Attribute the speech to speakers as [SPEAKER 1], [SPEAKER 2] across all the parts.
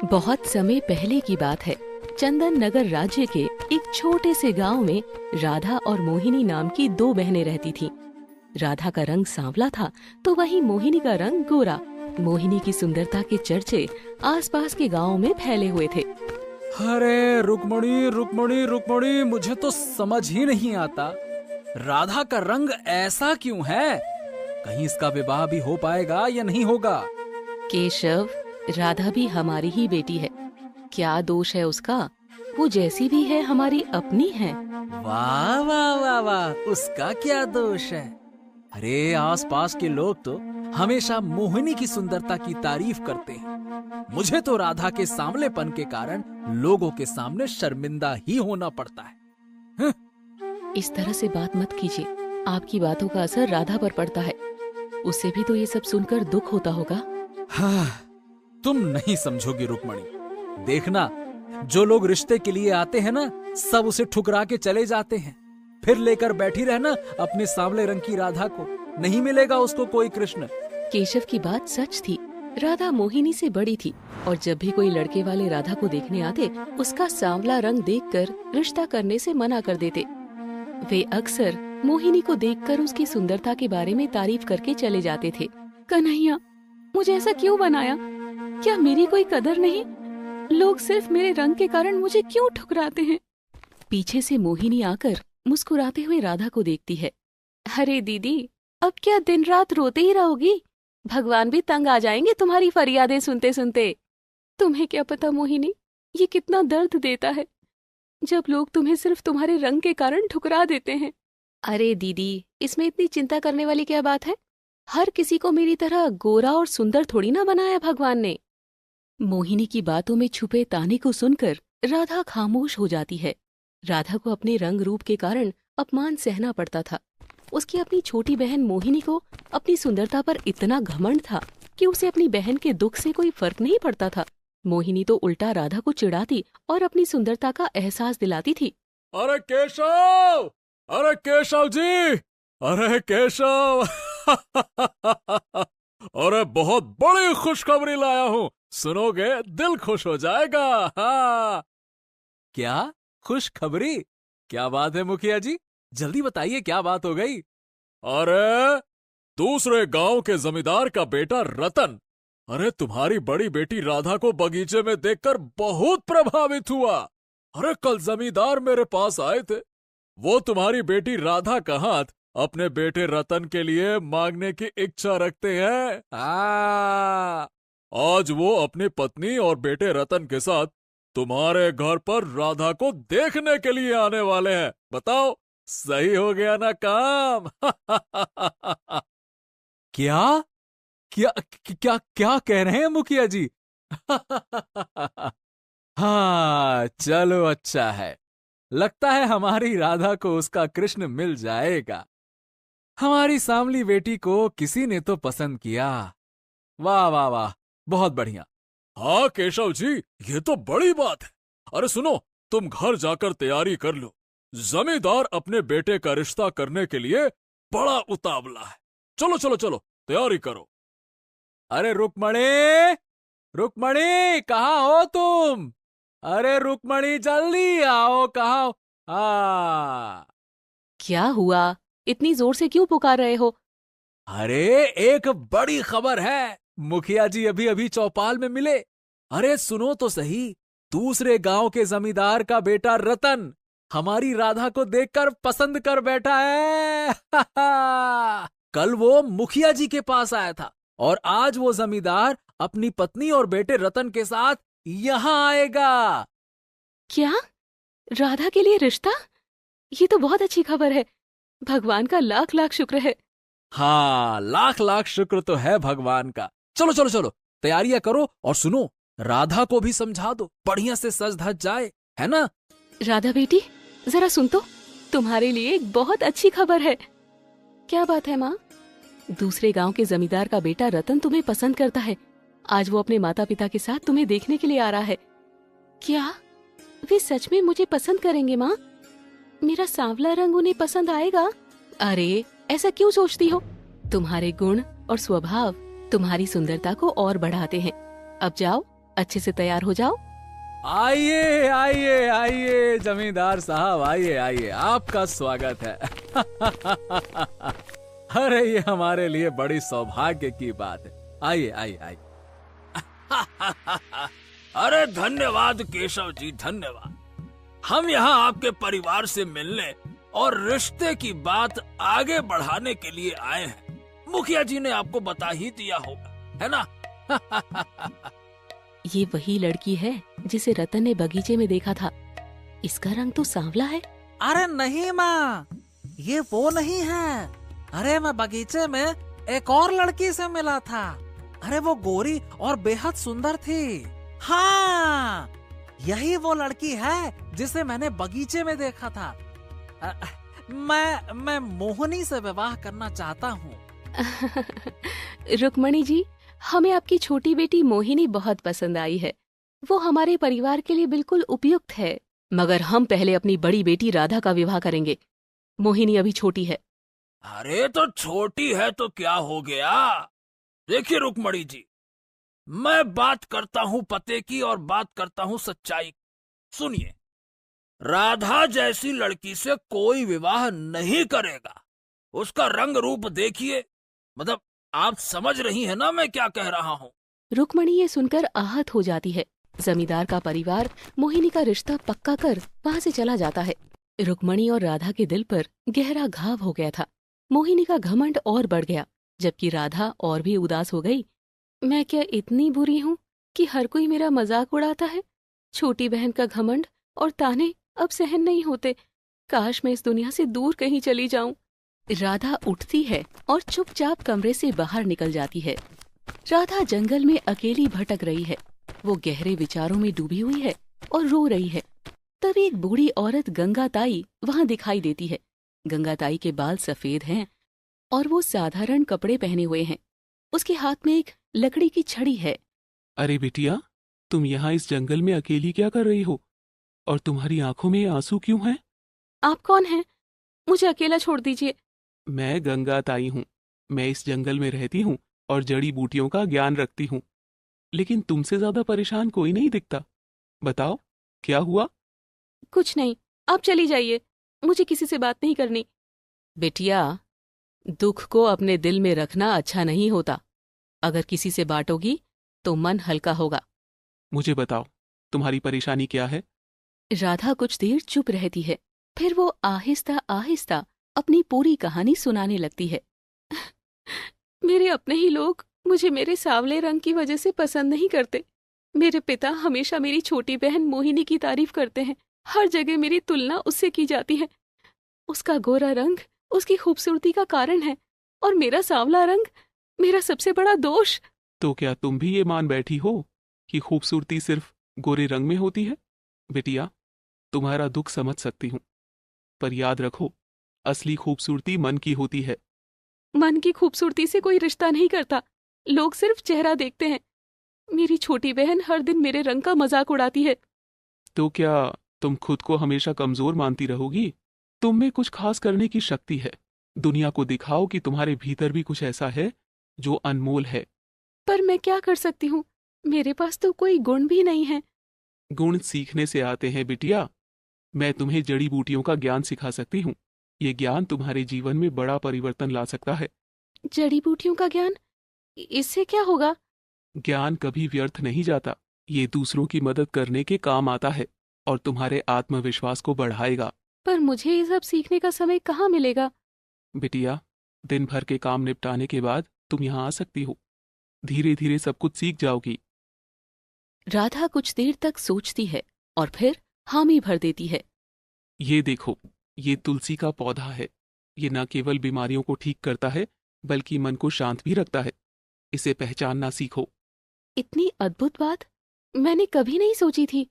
[SPEAKER 1] बहुत समय पहले की बात है। चंदन नगर राज्य के एक छोटे से गांव में राधा और मोहिनी नाम की दो बहनें रहती थीं। राधा का रंग सांवला था तो वहीं मोहिनी का रंग गोरा। मोहिनी की सुंदरता के चर्चे आसपास के गांवों में फैले हुए थे।
[SPEAKER 2] अरे रुक्मणी रुक्मणी रुक्मणी, मुझे तो समझ ही नहीं आता, राधा का रंग ऐसा क्यों है? कहीं इसका विवाह भी हो पाएगा या नहीं होगा?
[SPEAKER 1] केशव, राधा भी हमारी ही बेटी है। क्या दोष है उसका? वो जैसी भी है हमारी अपनी है।
[SPEAKER 2] वाह वाह वाह वाह, उसका क्या दोष है? अरे आसपास के लोग तो हमेशा मोहिनी की सुंदरता की तारीफ करते हैं। मुझे तो राधा के सांवलेपन के कारण लोगों के सामने शर्मिंदा ही होना पड़ता है।
[SPEAKER 1] इस तरह से बात मत कीजिए, आपकी बातों का असर राधा पर पड़ता है। उसे भी तो ये सब सुनकर दुख होता होगा।
[SPEAKER 2] हाँ, तुम नहीं समझोगी रुक्मणी। देखना, जो लोग रिश्ते के लिए आते हैं ना, सब उसे ठुकरा के चले जाते हैं। फिर लेकर बैठी रहना अपने सांवले रंग की राधा को, नहीं मिलेगा उसको कोई कृष्ण।
[SPEAKER 1] केशव की बात सच थी। राधा मोहिनी से बड़ी थी और जब भी कोई लड़के वाले राधा को देखने आते, उसका सांवला रंग देखकर रिश्ता करने से मना कर देते। वे अक्सर मोहिनी को देखकर उसकी सुंदरता के बारे में तारीफ करके चले जाते थे। कन्हैया, मुझे ऐसा क्यों बनाया? क्या मेरी कोई कदर नहीं? लोग सिर्फ मेरे रंग के कारण मुझे क्यों ठुकराते हैं? पीछे से मोहिनी आकर मुस्कुराते हुए राधा को देखती है। अरे दीदी, अब क्या दिन रात रोते ही रहोगी? भगवान भी तंग आ जाएंगे तुम्हारी फरियादें सुनते सुनते। तुम्हें क्या पता मोहिनी, ये कितना दर्द देता है जब लोग तुम्हें सिर्फ तुम्हारे रंग के कारण ठुकरा देते हैं। अरे दीदी, इसमें इतनी चिंता करने वाली क्या बात है? हर किसी को मेरी तरह गोरा और सुंदर थोड़ी ना बनाया भगवान ने। मोहिनी की बातों में छुपे ताने को सुनकर राधा खामोश हो जाती है। राधा को अपने रंग रूप के कारण अपमान सहना पड़ता था। उसकी अपनी छोटी बहन मोहिनी को अपनी सुंदरता पर इतना घमंड था कि उसे अपनी बहन के दुख से कोई फर्क नहीं पड़ता था। मोहिनी तो उल्टा राधा को चिढ़ाती और अपनी सुंदरता का एहसास दिलाती थी।
[SPEAKER 2] अरे केशव, अरे केशव जी, अरे केशव अरे बहुत बड़ी खुशखबरी लाया हूँ, सुनोगे दिल खुश हो जाएगा। हाँ। क्या खुशखबरी? क्या बात है मुखिया जी, जल्दी बताइए, क्या बात हो गई? अरे दूसरे गांव के जमींदार का बेटा रतन, अरे तुम्हारी बड़ी बेटी राधा को बगीचे में देखकर बहुत प्रभावित हुआ। अरे कल जमींदार मेरे पास आए थे, वो तुम्हारी बेटी राधा का हाथ अपने बेटे रतन के लिए मांगने की इच्छा रखते हैं। आज वो अपनी पत्नी और बेटे रतन के साथ तुम्हारे घर पर राधा को देखने के लिए आने वाले हैं। बताओ, सही हो गया ना काम? क्या क्या क्या क्या कह रहे हैं मुखिया जी? हाँ, चलो अच्छा है, लगता है हमारी राधा को उसका कृष्ण मिल जाएगा। हमारी सांवली बेटी को किसी ने तो पसंद किया। वाह वाह वाह, बहुत बढ़िया। हाँ केशव जी, ये तो बड़ी बात है। अरे सुनो, तुम घर जाकर तैयारी कर लो, जमींदार अपने बेटे का रिश्ता करने के लिए बड़ा उतावला है। चलो चलो चलो, तैयारी करो। अरे रुक्मणी, रुक्मणी कहाँ हो तुम? अरे रुक्मणी जल्दी आओ, कहाँ हो?
[SPEAKER 1] क्या हुआ? इतनी जोर से क्यों पुकार रहे हो?
[SPEAKER 2] अरे एक बड़ी खबर है, मुखिया जी अभी अभी चौपाल में मिले। अरे सुनो तो सही, दूसरे गांव के जमींदार का बेटा रतन हमारी राधा को देखकर पसंद कर बैठा है। कल वो मुखिया जी के पास आया था और आज वो जमींदार अपनी पत्नी और बेटे रतन के साथ यहाँ आएगा।
[SPEAKER 1] क्या? राधा के लिए रिश्ता? ये तो बहुत अच्छी खबर है। भगवान का लाख लाख शुक्र है।
[SPEAKER 2] हाँ, लाख लाख शुक्र तो है भगवान का। चलो चलो चलो, तैयारियां करो और सुनो, राधा को भी समझा दो, बढ़िया से सज धज जाए, है ना?
[SPEAKER 1] राधा बेटी, जरा सुन तो, तुम्हारे लिए एक बहुत अच्छी खबर है। क्या बात है माँ? दूसरे गांव के जमींदार का बेटा रतन तुम्हें पसंद करता है। आज वो अपने माता पिता के साथ तुम्हें देखने के लिए आ रहा है। क्या वे सच में मुझे पसंद करेंगे माँ? मेरा सांवला रंग उन्हें पसंद आएगा? अरे ऐसा क्यों सोचती हो? तुम्हारे गुण और स्वभाव तुम्हारी सुंदरता को और बढ़ाते हैं। अब जाओ अच्छे से तैयार हो जाओ।
[SPEAKER 2] आइए आइए आइए जमींदार साहब, आइए आइए, आपका स्वागत है। अरे ये हमारे लिए बड़ी सौभाग्य की बात है। आइए आइए आइए।
[SPEAKER 3] अरे धन्यवाद केशव जी, धन्यवाद। हम यहाँ आपके परिवार से मिलने और रिश्ते की बात आगे बढ़ाने के लिए आए हैं। मुखिया जी ने आपको बता ही दिया होगा, है ना?
[SPEAKER 1] ये वही लड़की है जिसे रतन ने बगीचे में देखा था। इसका रंग तो सांवला है।
[SPEAKER 4] अरे नहीं माँ, ये वो नहीं है। अरे मैं बगीचे में एक और लड़की से मिला था। अरे वो गोरी और बेहद सुंदर थी। हाँ, यही वो लड़की है जिसे मैंने बगीचे में देखा था। मैं मोहिनी से विवाह करना चाहता हूँ।
[SPEAKER 1] रुक्मणी जी, हमें आपकी छोटी बेटी मोहिनी बहुत पसंद आई है। वो हमारे परिवार के लिए बिल्कुल उपयुक्त है। मगर हम पहले अपनी बड़ी बेटी राधा का विवाह करेंगे। मोहिनी अभी छोटी है।
[SPEAKER 3] अरे तो छोटी है तो क्या हो गया? देखिए रुक्मणी जी, मैं बात करता हूँ पते की और बात करता हूँ सच्चाई। सुनिए, राधा जैसी लड़की से कोई विवाह नहीं करेगा। उसका रंग रूप देखिए, मतलब आप समझ रही हैं ना मैं क्या कह रहा हूँ?
[SPEAKER 1] रुक्मणी ये सुनकर आहत हो जाती है। जमींदार का परिवार मोहिनी का रिश्ता पक्का कर वहाँ से चला जाता है। रुक्मणी और राधा के दिल पर गहरा घाव हो गया था। मोहिनी का घमंड और बढ़ गया, जबकि राधा और भी उदास हो गई। मैं क्या इतनी बुरी हूँ कि हर कोई मेरा मजाक उड़ाता है? छोटी बहन का घमंड और ताने अब सहन नहीं होते। काश मैं इस दुनिया से दूर कहीं चली जाऊं। राधा उठती है और चुपचाप कमरे से बाहर निकल जाती है। राधा जंगल में अकेली भटक रही है। वो गहरे विचारों में डूबी हुई है और रो रही है। तभी एक बूढ़ी औरत गंगाताई वहां दिखाई देती है। गंगाताई के बाल सफेद हैं और वो साधारण कपड़े पहने हुए हैं। उसके हाथ में एक लकड़ी की छड़ी है।
[SPEAKER 5] अरे बिटिया, तुम यहाँ इस जंगल में अकेली क्या कर रही हो? और तुम्हारी आंखों में आंसू क्यों हैं?
[SPEAKER 1] आप कौन हैं? मुझे अकेला छोड़ दीजिए।
[SPEAKER 5] मैं गंगाताई हूँ। मैं इस जंगल में रहती हूँ और जड़ी बूटियों का ज्ञान रखती हूँ। लेकिन तुमसे ज्यादा परेशान कोई नहीं दिखता। बताओ, क्या हुआ?
[SPEAKER 1] कुछ नहीं, आप चली जाइए। मुझे किसी से बात नहीं करनी। बेटिया, दुख को अपने दिल में रखना अच्छा नहीं होता। अगर किसी से बांटोगी तो मन हल्का होगा।
[SPEAKER 5] मुझे बताओ, तुम्हारी परेशानी क्या है?
[SPEAKER 1] राधा कुछ देर चुप रहती है, फिर वो आहिस्ता आहिस्ता अपनी पूरी कहानी सुनाने लगती है। मेरे अपने ही लोग मुझे मेरे सांवले रंग की वजह से पसंद नहीं करते। मेरे पिता हमेशा मेरी छोटी बहन मोहिनी की तारीफ करते हैं। हर जगह मेरी तुलना उससे की जाती है। उसका गोरा रंग उसकी खूबसूरती का कारण है और मेरा सांवला रंग मेरा सबसे बड़ा दोष।
[SPEAKER 5] तो क्या तुम भी ये मान बैठी हो कि खूबसूरती सिर्फ गोरे रंग में होती है? बिटिया, तुम्हारा दुख समझ सकती हूँ, पर याद रखो, असली खूबसूरती मन की होती है।
[SPEAKER 1] मन की खूबसूरती से कोई रिश्ता नहीं करता। लोग सिर्फ चेहरा देखते हैं। मेरी छोटी बहन हर दिन मेरे रंग का मजाक उड़ाती है।
[SPEAKER 5] तो क्या तुम खुद को हमेशा कमजोर मानती रहोगी? तुम में कुछ खास करने की शक्ति है। दुनिया को दिखाओ कि तुम्हारे भीतर भी कुछ ऐसा है जो अनमोल है।
[SPEAKER 1] पर मैं क्या कर सकती हूँ? मेरे पास तो कोई गुण भी नहीं है।
[SPEAKER 5] गुण सीखने से आते हैं बिटिया। मैं तुम्हें जड़ी बूटियों का ज्ञान सिखा सकती हूँ। ये ज्ञान तुम्हारे जीवन में बड़ा परिवर्तन ला सकता है।
[SPEAKER 1] जड़ी बूटियों का ज्ञान? इससे क्या होगा?
[SPEAKER 5] ज्ञान कभी व्यर्थ नहीं जाता। ये दूसरों की मदद करने के काम आता है और तुम्हारे आत्मविश्वास को बढ़ाएगा।
[SPEAKER 1] पर मुझे ये सब सीखने का समय कहाँ मिलेगा?
[SPEAKER 5] बिटिया, दिन भर के काम निपटाने के बाद तुम यहाँ आ सकती हो। धीरे धीरे सब कुछ सीख जाओगी।
[SPEAKER 1] राधा कुछ देर तक सोचती है और फिर हामी भर देती है।
[SPEAKER 5] ये देखो, ये तुलसी का पौधा है। ये न केवल बीमारियों को ठीक करता है, बल्कि मन को शांत भी रखता है। इसे पहचानना सीखो।
[SPEAKER 1] इतनी अद्भुत बात मैंने कभी नहीं सोची थी।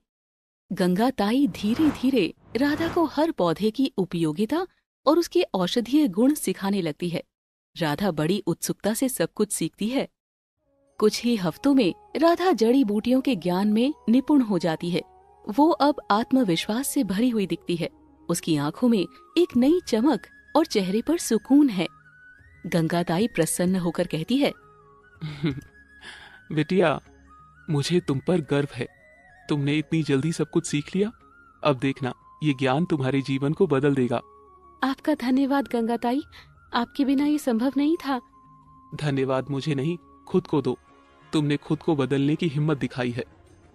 [SPEAKER 1] गंगाताई धीरे धीरे राधा को हर पौधे की उपयोगिता और उसके औषधीय गुण सिखाने लगती है। राधा बड़ी उत्सुकता से सब कुछ सीखती है। कुछ ही हफ्तों में राधा जड़ी बूटियों के ज्ञान में निपुण हो जाती है। वो अब आत्मविश्वास से भरी हुई दिखती है। उसकी आंखों में एक नई चमक और चेहरे पर सुकून है। गंगाताई प्रसन्न होकर कहती है,
[SPEAKER 5] बिटिया, मुझे तुम पर गर्व है। तुमने इतनी जल्दी सब कुछ सीख लिया। अब देखना, ये ज्ञान तुम्हारे जीवन को बदल देगा।
[SPEAKER 1] आपका धन्यवाद गंगाताई, आपके बिना ये संभव नहीं था।
[SPEAKER 5] धन्यवाद मुझे नहीं, खुद को दो। तुमने खुद को बदलने की हिम्मत दिखाई है।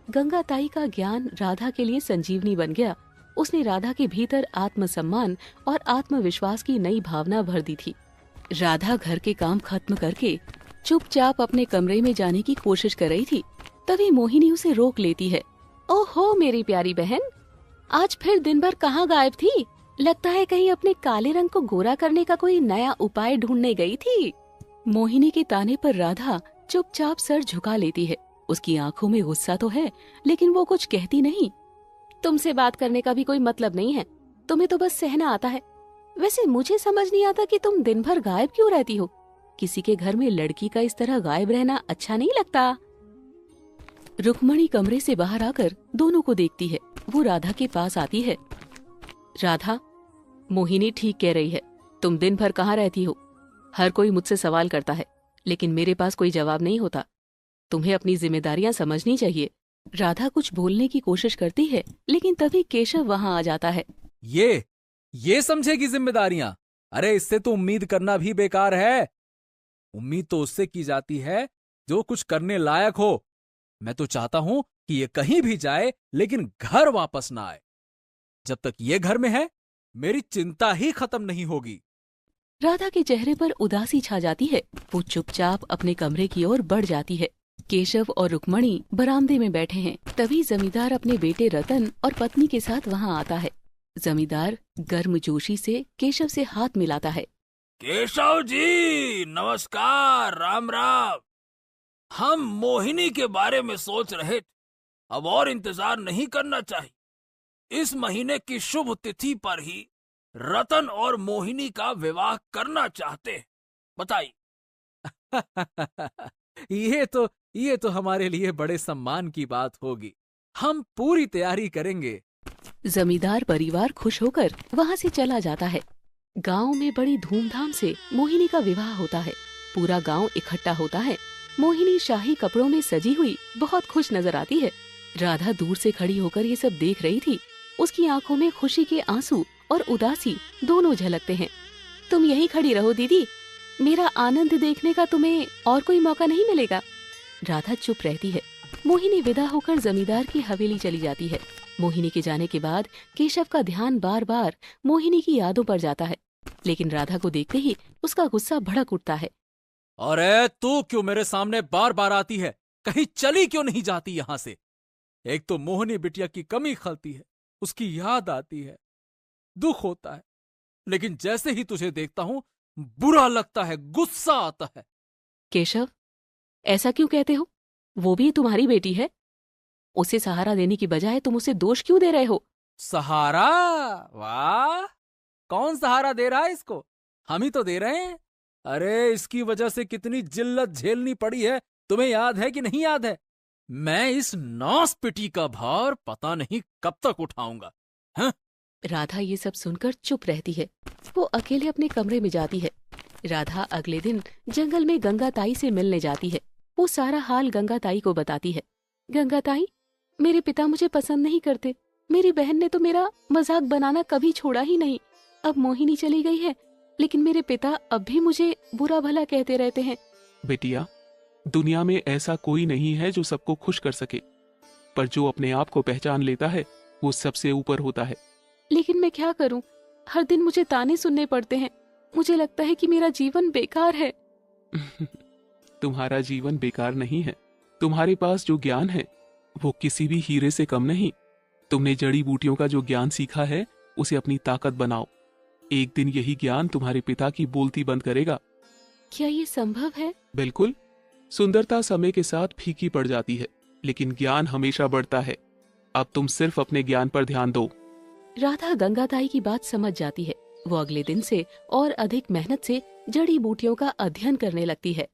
[SPEAKER 1] गंगाताई का ज्ञान राधा के लिए संजीवनी बन गया। उसने राधा के भीतर आत्मसम्मान और आत्मविश्वास की नई भावना भर दी थी। राधा घर के काम खत्म करके चुपचाप अपने कमरे में जाने की कोशिश कर रही थी, तभी मोहिनी उसे रोक लेती है। ओहो मेरी प्यारी बहन, आज फिर दिन भर कहाँ गायब थी? लगता है कहीं अपने काले रंग को गोरा करने का कोई नया उपाय ढूंढने गई थी। मोहिनी के ताने पर राधा चुपचाप सर झुका लेती है। उसकी आंखों में गुस्सा तो है, लेकिन वो कुछ कहती नहीं। तुमसे बात करने का भी कोई मतलब नहीं है, तुम्हें तो बस सहना आता है। वैसे मुझे समझ नहीं आता कि तुम दिन भर गायब क्यों रहती हो। किसी के घर में लड़की का इस तरह गायब रहना अच्छा नहीं लगता। रुक्मणी कमरे से बाहर आकर दोनों को देखती है। वो राधा के पास आती है। राधा, मोहिनी ठीक कह रही है, तुम दिन भर कहाँ रहती हो? हर कोई मुझसे सवाल करता है, लेकिन मेरे पास कोई जवाब नहीं होता। तुम्हें अपनी जिम्मेदारियां समझनी चाहिए। राधा कुछ बोलने की कोशिश करती है, लेकिन तभी केशव वहाँ आ जाता है।
[SPEAKER 2] ये समझेगी जिम्मेदारियां? अरे इससे तो उम्मीद करना भी बेकार है। उम्मीद तो उससे की जाती है जो कुछ करने लायक हो। मैं तो चाहता हूं कि ये कहीं भी जाए, लेकिन घर वापस ना आए। जब तक ये घर में है, मेरी चिंता ही खत्म नहीं होगी।
[SPEAKER 1] राधा के चेहरे पर उदासी छा जाती है। वो चुपचाप अपने कमरे की ओर बढ़ जाती है। केशव और रुक्मणी बरामदे में बैठे हैं। तभी जमींदार अपने बेटे रतन और पत्नी के साथ वहाँ आता है। जमींदार गर्मजोशी से केशव से हाथ मिलाता है।
[SPEAKER 3] केशव जी नमस्कार, राम राम। हम मोहिनी के बारे में सोच रहे थे, अब और इंतजार नहीं करना चाहिए। इस महीने की शुभ तिथि पर ही रतन और मोहिनी का विवाह करना चाहते हैं। बताइए।
[SPEAKER 2] ये तो हमारे लिए बड़े सम्मान की बात होगी। हम पूरी तैयारी करेंगे।
[SPEAKER 1] जमींदार परिवार खुश होकर वहाँ से चला जाता है। गांव में बड़ी धूमधाम से मोहिनी का विवाह होता है। पूरा गांव इकट्ठा होता है। मोहिनी शाही कपड़ों में सजी हुई बहुत खुश नजर आती है। राधा दूर से खड़ी होकर ये सब देख रही थी। उसकी आंखों में खुशी के आंसू और उदासी दोनों झलकते हैं। तुम यहीं खड़ी रहो दीदी, मेरा आनंद देखने का तुम्हें और कोई मौका नहीं मिलेगा। राधा चुप रहती है। मोहिनी विदा होकर जमींदार की हवेली चली जाती है। मोहिनी के जाने के बाद केशव का ध्यान बार बार मोहिनी की यादों पर जाता है, लेकिन राधा को देखते ही उसका गुस्सा भड़क उठता है।
[SPEAKER 2] अरे तू क्यों मेरे सामने बार बार आती है? कहीं चली क्यों नहीं जाती यहां से? एक तो मोहिनी बिटिया की कमी खलती है, उसकी याद आती है, दुख होता है, लेकिन जैसे ही तुझे देखता हूं बुरा लगता है, गुस्सा आता है।
[SPEAKER 1] केशव, ऐसा क्यों कहते हो? वो भी तुम्हारी बेटी है। उसे सहारा देने की बजाय तुम उसे दोष क्यों दे रहे हो?
[SPEAKER 2] सहारा? वाह, कौन सहारा दे रहा है इसको? हम ही तो दे रहे हैं। अरे इसकी वजह से कितनी जिल्लत झेलनी पड़ी है, तुम्हें याद है कि नहीं याद है? मैं इस नौस पिटी का भार पता नहीं कब तक उठाऊंगा। हाँ?
[SPEAKER 1] राधा ये सब सुनकर चुप रहती है। वो अकेले अपने कमरे में जाती है। राधा अगले दिन जंगल में गंगाताई से मिलने जाती है। वो सारा हाल गंगाताई को बताती है। गंगाताई, मेरे पिता मुझे पसंद नहीं करते। मेरी बहन ने तो मेरा मजाक बनाना कभी छोड़ा ही नहीं। अब मोहिनी चली गई है, लेकिन मेरे पिता अब भी मुझे बुरा भला कहते रहते हैं।
[SPEAKER 5] बेटिया, दुनिया में ऐसा कोई नहीं है जो सबको खुश कर सके, पर जो अपने आप को पहचान लेता है वो सबसे ऊपर होता है।
[SPEAKER 1] लेकिन मैं क्या करूं? हर दिन मुझे ताने सुनने पड़ते हैं। मुझे लगता है कि मेरा जीवन बेकार है।
[SPEAKER 5] तुम्हारा जीवन बेकार नहीं है। तुम्हारे पास जो ज्ञान है वो किसी भी हीरे से कम नहीं। तुमने जड़ी बूटियों का जो ज्ञान सीखा है उसे अपनी ताकत बनाओ। एक दिन यही ज्ञान तुम्हारे पिता की बोलती बंद करेगा।
[SPEAKER 1] क्या ये संभव है?
[SPEAKER 5] बिल्कुल। सुंदरता समय के साथ फीकी पड़ जाती है, लेकिन ज्ञान हमेशा बढ़ता है। अब तुम सिर्फ अपने ज्ञान पर ध्यान दो।
[SPEAKER 1] राधा गंगाताई की बात समझ जाती है। वो अगले दिन से और अधिक मेहनत से जड़ी बूटियों का अध्ययन करने लगती है।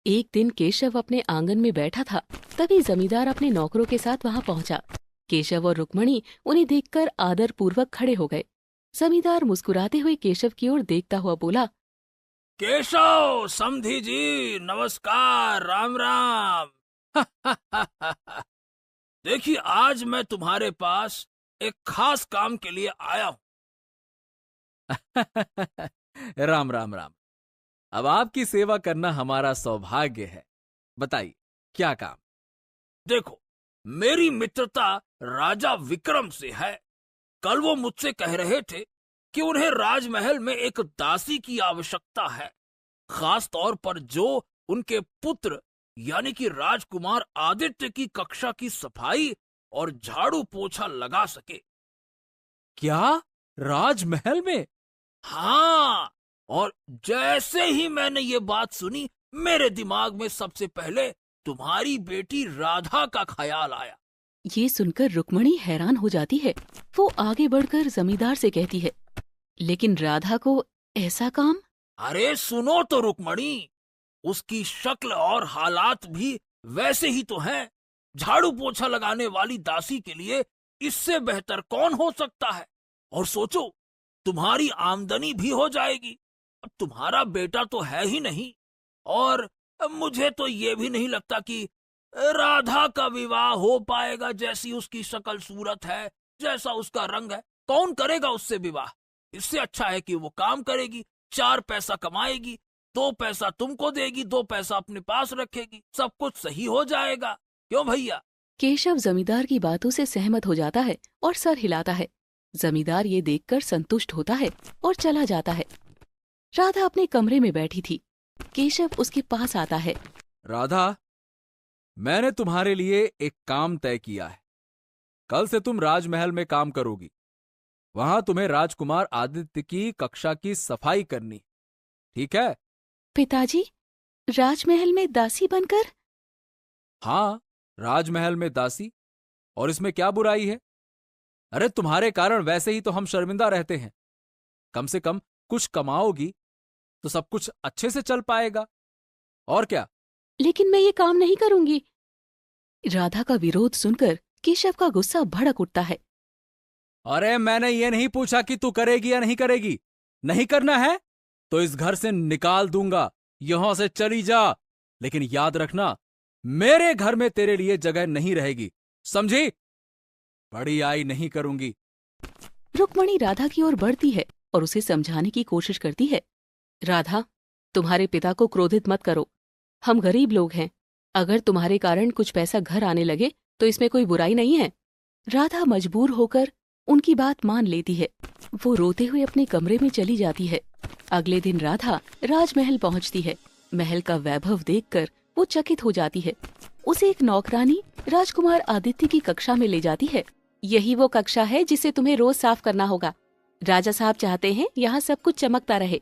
[SPEAKER 1] एक दिन केशव अपने आंगन में बैठा था, तभी जमींदार अपने नौकरों के साथ वहाँ पहुँचा। केशव और रुक्मणी उन्हें देखकर आदर पूर्वक खड़े हो गए। जमींदार मुस्कुराते हुए केशव की ओर देखता हुआ बोला,
[SPEAKER 3] केशव समधी जी नमस्कार, राम राम। देखिए, आज मैं तुम्हारे पास एक खास काम के लिए आया हूं।
[SPEAKER 2] राम राम राम। अब आपकी सेवा करना हमारा सौभाग्य है। बताइए क्या काम।
[SPEAKER 3] देखो, मेरी मित्रता राजा विक्रम से है। कल वो मुझसे कह रहे थे कि उन्हें राजमहल में एक दासी की आवश्यकता है, खास तौर पर जो उनके पुत्र यानी कि राजकुमार आदित्य की कक्षा की सफाई और झाड़ू पोछा लगा सके।
[SPEAKER 2] क्या राजमहल में?
[SPEAKER 3] हाँ, और जैसे ही मैंने ये बात सुनी, मेरे दिमाग में सबसे पहले तुम्हारी बेटी राधा का ख्याल आया।
[SPEAKER 1] ये सुनकर रुक्मणी हैरान हो जाती है। वो आगे बढ़कर जमींदार से कहती है, लेकिन राधा को ऐसा काम?
[SPEAKER 3] अरे सुनो तो रुक्मणी, उसकी शक्ल और हालात भी वैसे ही तो हैं। झाड़ू पोछा लगाने वाली दासी के लिए इससे बेहतर कौन हो सकता है। और सोचो, तुम्हारी आमदनी भी हो जाएगी। अब तुम्हारा बेटा तो है ही नहीं, और मुझे तो ये भी नहीं लगता कि राधा का विवाह हो पाएगा। जैसी उसकी शक्ल सूरत है, जैसा उसका रंग है, कौन करेगा उससे विवाह। इससे अच्छा है कि वो काम करेगी, 4 पैसा कमाएगी, 2 पैसा तुमको देगी, 2 पैसा अपने पास रखेगी, सब कुछ सही हो जाएगा। क्यों भैया?
[SPEAKER 1] केशव जमींदार की बातों से सहमत हो जाता है और सर हिलाता है। जमींदार ये देखकर संतुष्ट होता है और चला जाता है। राधा अपने कमरे में बैठी थी। केशव उसके पास आता है।
[SPEAKER 2] राधा, मैंने तुम्हारे लिए एक काम तय किया है। कल से तुम राजमहल में काम करोगी। वहां तुम्हें राजकुमार आदित्य की कक्षा की सफाई करनी, ठीक है?
[SPEAKER 1] पिताजी, राजमहल में दासी बनकर?
[SPEAKER 2] हाँ, राजमहल में दासी, और इसमें क्या बुराई है? अरे तुम्हारे कारण वैसे ही तो हम शर्मिंदा रहते हैं। कम से कम कुछ कमाओगी तो सब कुछ अच्छे से चल पाएगा। और क्या?
[SPEAKER 1] लेकिन मैं ये काम नहीं करूंगी। राधा का विरोध सुनकर केशव का गुस्सा भड़क उठता है।
[SPEAKER 2] अरे मैंने ये नहीं पूछा कि तू करेगी या नहीं करेगी। नहीं करना है तो इस घर से निकाल दूंगा, यहां से चली जा। लेकिन याद रखना, मेरे घर में तेरे लिए जगह नहीं रहेगी, समझी? बड़ी आई नहीं करूंगी।
[SPEAKER 1] रुक्मणी राधा की ओर बढ़ती है और उसे समझाने की कोशिश करती है। राधा, तुम्हारे पिता को क्रोधित मत करो। हम गरीब लोग हैं। अगर तुम्हारे कारण कुछ पैसा घर आने लगे तो इसमें कोई बुराई नहीं है। राधा मजबूर होकर उनकी बात मान लेती है। वो रोते हुए अपने कमरे में चली जाती है। अगले दिन राधा राजमहल पहुंचती है। महल का वैभव देखकर वो चकित हो जाती है। उसे एक नौकरानी राजकुमार आदित्य की कक्षा में ले जाती है। यही वो कक्षा है जिसे तुम्हें रोज साफ करना होगा। राजा साहब चाहते हैं यहाँ सब कुछ चमकता रहे।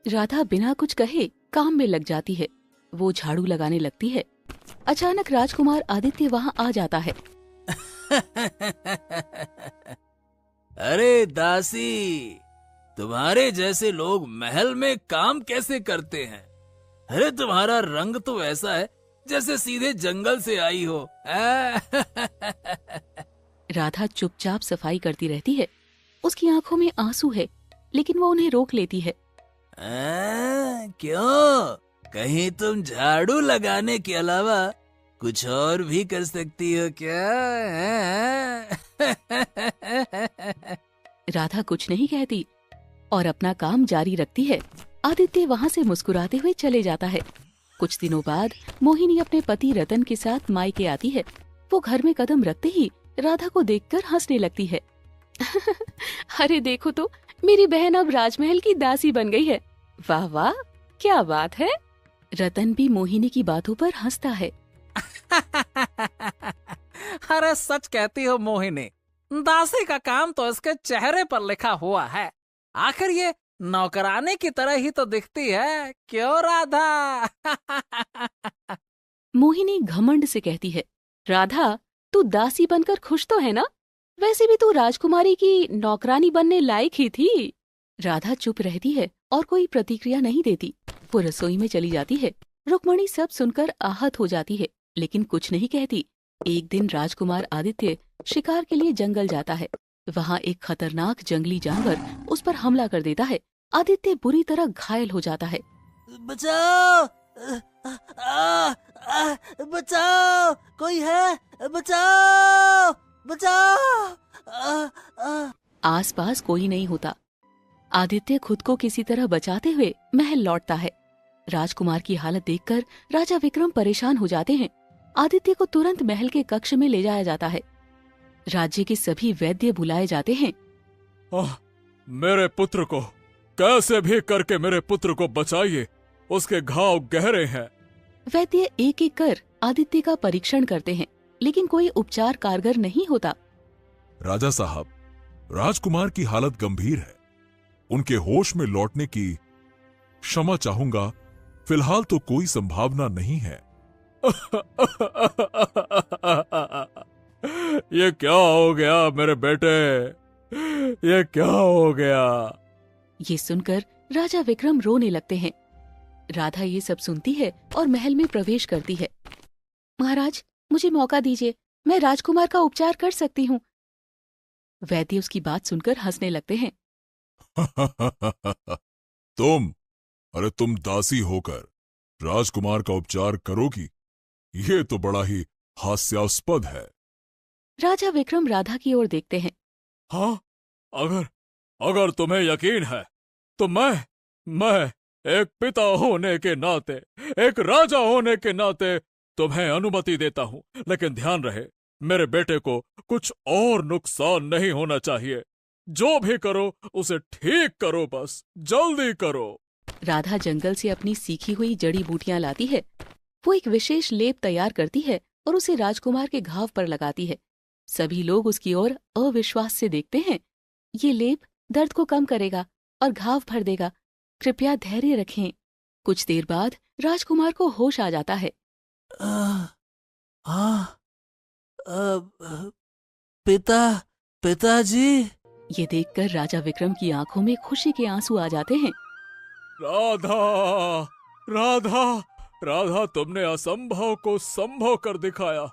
[SPEAKER 1] राधा बिना कुछ कहे काम में लग जाती है। वो झाड़ू लगाने लगती है। अचानक राजकुमार आदित्य वहाँ आ जाता है।
[SPEAKER 3] अरे दासी, तुम्हारे जैसे लोग महल में काम कैसे करते हैं? अरे तुम्हारा रंग तो ऐसा है जैसे सीधे जंगल से आई हो।
[SPEAKER 1] राधा चुपचाप सफाई करती रहती है। उसकी आंखों में आंसू है, लेकिन वो उन्हें रोक लेती है।
[SPEAKER 3] क्यों? कहीं तुम झाड़ू लगाने के अलावा कुछ और भी कर सकती हो क्या?
[SPEAKER 1] राधा कुछ नहीं कहती और अपना काम जारी रखती है। आदित्य वहाँ से मुस्कुराते हुए चले जाता है। कुछ दिनों बाद मोहिनी अपने पति रतन के साथ मायके आती है। वो घर में कदम रखते ही राधा को देखकर हंसने लगती है। अरे देखो तो, मेरी बहन अब राजमहल की दासी बन गई है। वाह वाह, क्या बात है। रतन भी मोहिनी की बातों पर हंसता है।
[SPEAKER 4] अरे सच कहती हो मोहिनी, दासी का काम तो इसके चेहरे पर लिखा हुआ है। आखिर ये नौकरानी की तरह ही तो दिखती है, क्यों राधा?
[SPEAKER 1] मोहिनी घमंड से कहती है, राधा, तू दासी बनकर खुश तो है ना? वैसे भी तू राजकुमारी की नौकरानी बनने लायक ही थी। राधा चुप रहती है और कोई प्रतिक्रिया नहीं देती। वो रसोई में चली जाती है। रुक्मणी सब सुनकर आहत हो जाती है, लेकिन कुछ नहीं कहती। एक दिन राजकुमार आदित्य शिकार के लिए जंगल जाता है। वहाँ एक खतरनाक जंगली जानवर उस पर हमला कर देता है। आदित्य बुरी तरह घायल हो जाता है।
[SPEAKER 3] बचाओ,
[SPEAKER 4] बचाओ, कोई है, बचाओ, बचाओ।
[SPEAKER 1] आसपास कोई नहीं होता। आदित्य खुद को किसी तरह बचाते हुए महल लौटता है। राजकुमार की हालत देखकर राजा विक्रम परेशान हो जाते हैं। आदित्य को तुरंत महल के कक्ष में ले जाया जाता है। राज्य के सभी वैद्य बुलाए जाते हैं।
[SPEAKER 2] मेरे पुत्र को कैसे भी करके मेरे पुत्र को बचाइए, उसके घाव गहरे हैं।
[SPEAKER 1] वैद्य एक एक कर आदित्य का परीक्षण करते हैं, लेकिन कोई उपचार कारगर नहीं होता।
[SPEAKER 6] राजा साहब, राजकुमार की हालत गंभीर है। उनके होश में लौटने की क्षमा चाहूंगा, फिलहाल तो कोई संभावना नहीं है।
[SPEAKER 2] ये क्या हो गया मेरे बेटे, ये क्या हो गया?
[SPEAKER 1] ये सुनकर राजा विक्रम रोने लगते हैं। राधा ये सब सुनती है और महल में प्रवेश करती है। महाराज, मुझे मौका दीजिए, मैं राजकुमार का उपचार कर सकती हूँ। वैद्य उसकी बात सुनकर हंसने लगते हैं।
[SPEAKER 6] तुम दासी होकर राजकुमार का उपचार करोगी? ये तो बड़ा ही हास्यास्पद है।
[SPEAKER 1] राजा विक्रम राधा की ओर देखते हैं।
[SPEAKER 2] हाँ, अगर तुम्हें यकीन है तो मैं एक पिता होने के नाते, एक राजा होने के नाते तुम्हें अनुमति देता हूँ। लेकिन ध्यान रहे, मेरे बेटे को कुछ और नुकसान नहीं होना चाहिए। जो भी करो उसे ठीक करो, बस जल्दी करो।
[SPEAKER 1] राधा जंगल से अपनी सीखी हुई जड़ी बूटियां लाती है। वो एक विशेष लेप तैयार करती है और उसे राजकुमार के घाव पर लगाती है। सभी लोग उसकी ओर अविश्वास से देखते हैं। ये लेप दर्द को कम करेगा और घाव भर देगा। कृपया धैर्य रखें। कुछ देर बाद राजकुमार को होश आ जाता है।
[SPEAKER 4] पिताजी।
[SPEAKER 1] ये देखकर राजा विक्रम की आंखों में खुशी के आंसू आ जाते हैं।
[SPEAKER 2] राधा, राधा, राधा, तुमने असंभव को संभव कर दिखाया।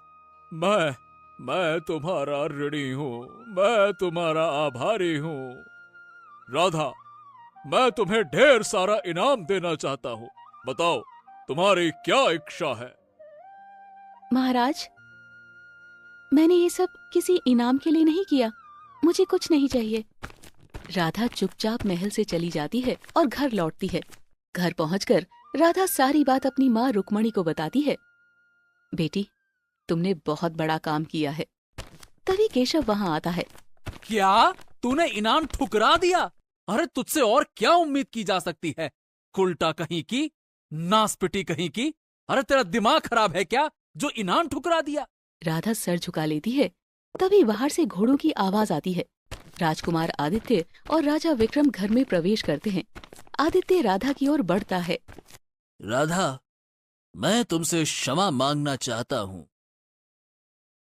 [SPEAKER 2] मैं तुम्हारा ऋणी हूँ, मैं तुम्हारा आभारी हूँ। राधा, मैं तुम्हें ढेर सारा इनाम देना चाहता हूँ। बताओ, तुम्हारी क्या इच्छा है?
[SPEAKER 1] महाराज, मैंने ये सब किसी इनाम के लिए नहीं किया। मुझे कुछ नहीं चाहिए। राधा चुपचाप महल से चली जाती है और घर लौटती है। घर पहुंचकर राधा सारी बात अपनी माँ रुक्मणी को बताती है। बेटी, तुमने बहुत बड़ा काम किया है। तभी केशव वहाँ आता है।
[SPEAKER 3] क्या तूने इनाम ठुकरा दिया? अरे तुझसे और क्या उम्मीद की जा सकती है? उल्टा कहीं की, नासपिटी कहीं की। अरे तेरा दिमाग खराब है क्या जो इनाम ठुकरा दिया?
[SPEAKER 1] राधा सर झुका लेती है। तभी बाहर से घोड़ों की आवाज आती है। राजकुमार आदित्य और राजा विक्रम घर में प्रवेश करते हैं। आदित्य राधा की ओर बढ़ता है।
[SPEAKER 3] राधा, मैं तुमसे क्षमा मांगना चाहता हूं।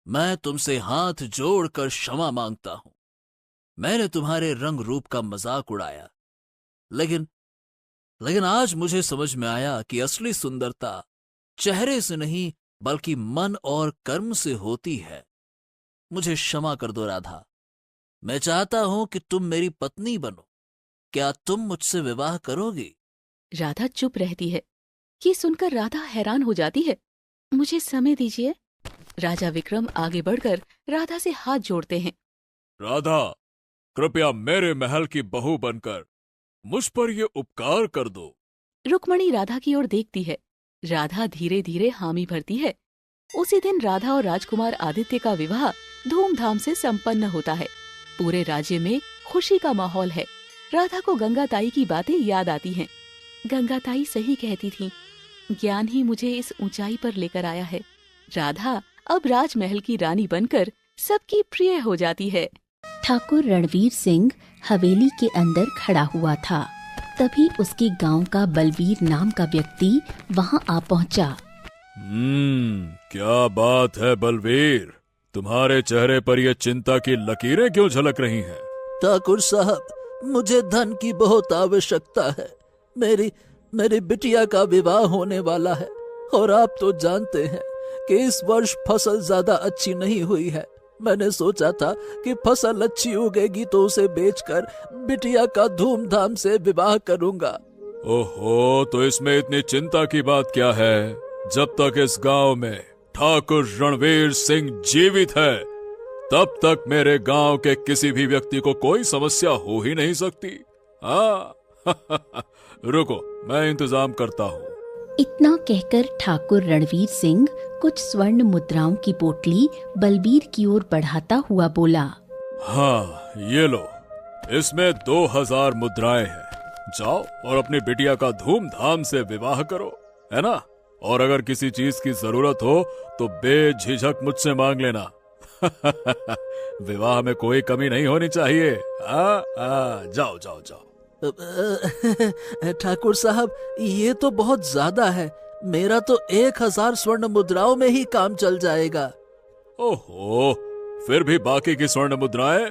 [SPEAKER 3] मैं तुमसे हाथ जोड़कर क्षमा मांगता हूं। मैंने तुम्हारे रंग रूप का मजाक उड़ाया, लेकिन आज मुझे समझ में आया कि असली सुंदरता चेहरे से नहीं बल्कि मन और कर्म से होती है। मुझे क्षमा कर दो राधा। मैं चाहता हूं कि तुम मेरी पत्नी बनो। क्या तुम मुझसे विवाह करोगी?
[SPEAKER 1] राधा चुप रहती है। ये सुनकर राधा हैरान हो जाती है। मुझे समय दीजिए। राजा विक्रम आगे बढ़कर राधा से हाथ जोड़ते हैं।
[SPEAKER 2] राधा, कृपया मेरे महल की बहू बनकर मुझ पर ये उपकार कर दो।
[SPEAKER 1] रुक्मणी राधा की ओर देखती है। राधा धीरे धीरे हामी भरती है। उसी दिन राधा और राजकुमार आदित्य का विवाह धूमधाम से संपन्न होता है। पूरे राज्य में खुशी का माहौल है। राधा को गंगाताई की बातें याद आती हैं। गंगाताई सही कहती थी, ज्ञान ही मुझे इस ऊंचाई पर लेकर आया है। राधा अब राजमहल की रानी बनकर सबकी प्रिय हो जाती है।
[SPEAKER 7] ठाकुर रणवीर सिंह हवेली के अंदर खड़ा हुआ था। तभी उसके गांव का बलवीर नाम का व्यक्ति वहां आ पहुंचा।
[SPEAKER 2] क्या बात है बलवीर, तुम्हारे चेहरे पर ये चिंता की लकीरें क्यों झलक रही हैं?
[SPEAKER 3] ठाकुर साहब, मुझे धन की बहुत आवश्यकता है। मेरी बिटिया का विवाह होने वाला है और आप तो जानते हैं कि इस वर्ष फसल ज्यादा अच्छी नहीं हुई है। मैंने सोचा था कि फसल अच्छी उगेगी तो उसे बेचकर बिटिया का धूमधाम से विवाह करूंगा,
[SPEAKER 6] ओहो, तो इसमें इतनी चिंता की बात क्या है? जब तक इस गांव में ठाकुर रणवीर सिंह जीवित है, तब तक मेरे गांव के किसी भी व्यक्ति को कोई समस्या हो ही नहीं सकती। हाँ रुको, मैं इंतजाम करता हूँ।
[SPEAKER 7] इतना कहकर ठाकुर रणवीर सिंह कुछ स्वर्ण मुद्राओं की पोटली बलबीर की ओर बढ़ाता हुआ बोला,
[SPEAKER 6] हाँ ये लो, इसमें 2000 मुद्राएं हैं। जाओ और अपनी बिटिया का धूमधाम से विवाह करो, है ना? और अगर किसी चीज की जरूरत हो तो बेझिझक मुझसे मांग लेना। विवाह में कोई कमी नहीं होनी चाहिए। जाओ जाओ जाओ।
[SPEAKER 4] ठाकुर साहब, ये तो बहुत ज्यादा है। मेरा तो 1000 स्वर्ण मुद्राओं में ही काम चल जाएगा।
[SPEAKER 6] ओहो, फिर भी बाकी की स्वर्ण मुद्राएं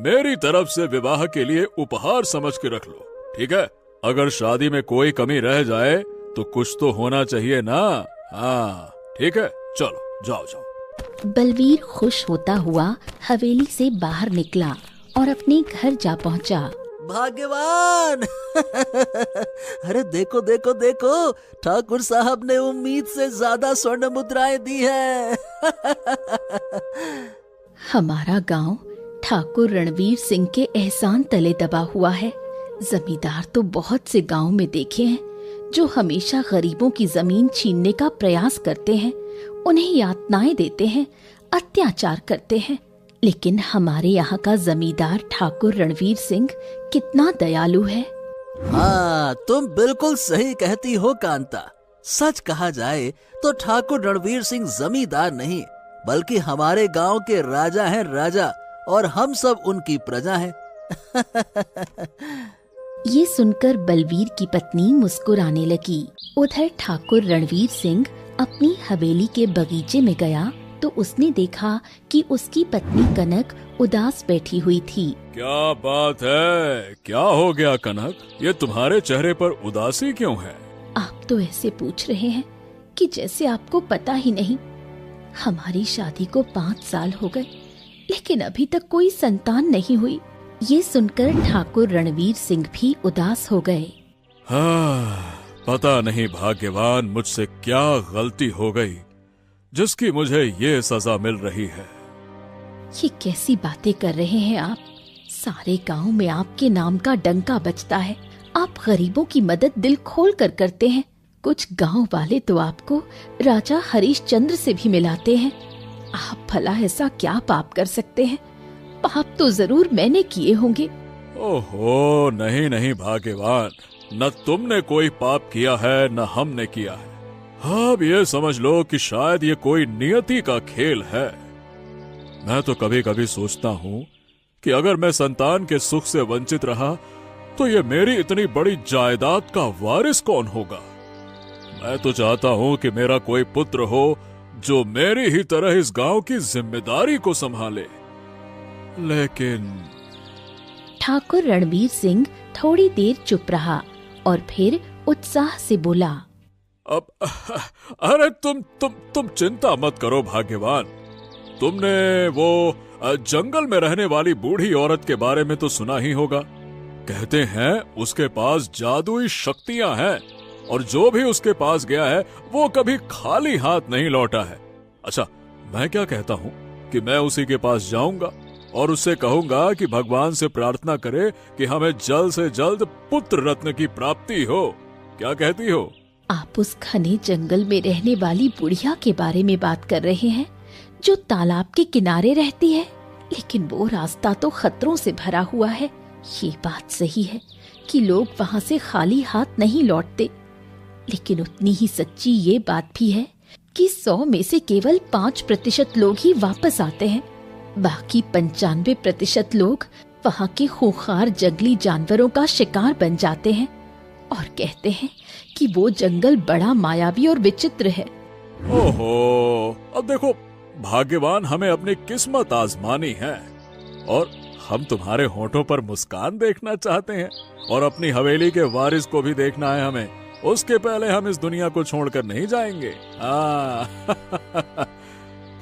[SPEAKER 6] मेरी तरफ से विवाह के लिए उपहार समझ के रख लो, ठीक है? अगर शादी में कोई कमी रह जाए तो कुछ तो होना चाहिए ना। हाँ ठीक है, चलो जाओ जाओ।
[SPEAKER 7] बलवीर खुश होता हुआ हवेली से बाहर निकला और अपने घर जा पहुंचा।
[SPEAKER 4] भाग्यवान! अरे देखो देखो देखो, ठाकुर साहब ने उम्मीद से ज्यादा स्वर्ण मुद्राएं दी है।
[SPEAKER 7] हमारा गांव ठाकुर रणवीर सिंह के एहसान तले दबा हुआ है। जमींदार तो बहुत से गांव में देखे हैं जो हमेशा गरीबों की जमीन छीनने का प्रयास करते हैं, उन्हें यातनाएं देते हैं, अत्याचार करते हैं। लेकिन हमारे यहाँ का जमींदार ठाकुर रणवीर सिंह कितना दयालु है।
[SPEAKER 4] हाँ, तुम बिल्कुल सही कहती हो कांता। सच कहा जाए तो ठाकुर रणवीर सिंह जमींदार नहीं, बल्कि हमारे गांव के राजा हैं, राजा, और हम सब उनकी प्रजा हैं।
[SPEAKER 7] ये सुनकर बलवीर की पत्नी मुस्कुराने लगी। उधर ठाकुर रणवीर सिंह अपनी हवेली के बगीचे में गया तो उसने देखा कि उसकी पत्नी कनक उदास बैठी हुई थी।
[SPEAKER 6] क्या बात है? क्या हो गया कनक? ये तुम्हारे चेहरे पर उदासी क्यों है?
[SPEAKER 7] आप तो ऐसे पूछ रहे हैं कि जैसे आपको पता ही नहीं। हमारी शादी को 5 साल हो गए, लेकिन अभी तक कोई संतान नहीं हुई। ये सुनकर ठाकुर रणवीर सिंह भी उदास हो गए।
[SPEAKER 6] हाँ, पता नहीं भाग्यवान, मुझसे क्या गलती हो गई जिसकी मुझे ये सजा मिल रही है।
[SPEAKER 7] ये कैसी बातें कर रहे हैं आप? सारे गांव में आपके नाम का डंका बजता है। आप गरीबों की मदद दिल खोल कर करते हैं। कुछ गांव वाले तो आपको राजा हरिश्चंद्र से भी मिलाते हैं। आप भला ऐसा क्या पाप कर सकते हैं? पाप तो जरूर मैंने किए होंगे।
[SPEAKER 6] ओहो, नहीं नहीं भाग्यवान, न तुमने कोई पाप किया है न हमने किया है। अब ये समझ लो कि शायद ये कोई नियति का खेल है। मैं तो कभी कभी सोचता हूँ कि अगर मैं संतान के सुख से वंचित रहा तो ये मेरी इतनी बड़ी जायदाद का वारिस कौन होगा। मैं तो चाहता हूँ कि मेरा कोई पुत्र हो जो मेरी ही तरह इस गांव की जिम्मेदारी को संभाले। लेकिन
[SPEAKER 7] ठाकुर रणवीर सिंह थोड़ी देर चुप रहा और फिर उत्साह से बोला,
[SPEAKER 6] अब अरे तुम चिंता मत करो भाग्यवान। तुमने वो जंगल में रहने वाली बूढ़ी औरत के बारे में तो सुना ही होगा। कहते हैं उसके पास जादुई शक्तियां हैं और जो भी उसके पास गया है वो कभी खाली हाथ नहीं लौटा है। अच्छा, मैं क्या कहता हूँ कि मैं उसी के पास जाऊंगा और उससे कहूंगा कि भगवान से प्रार्थना करे कि हमें जल्द से जल्द पुत्र रत्न की प्राप्ति हो। क्या कहती हो?
[SPEAKER 7] आप उस घने जंगल में रहने वाली बुढ़िया के बारे में बात कर रहे हैं जो तालाब के किनारे रहती है? लेकिन वो रास्ता तो खतरों से भरा हुआ है। ये बात सही है कि लोग वहाँ से खाली हाथ नहीं लौटते, लेकिन उतनी ही सच्ची ये बात भी है कि 100 में से केवल 5% लोग ही वापस आते हैं। बाकी 95% लोग वहाँ के खूंखार जंगली जानवरों का शिकार बन जाते हैं और कहते हैं कि वो जंगल बड़ा मायावी और विचित्र है।
[SPEAKER 6] ओहो, अब देखो भाग्यवान, हमें अपनी किस्मत आजमानी है और हम तुम्हारे होठों पर मुस्कान देखना चाहते हैं और अपनी हवेली के वारिस को भी देखना है हमें। उसके पहले हम इस दुनिया को छोड़कर नहीं जाएंगे।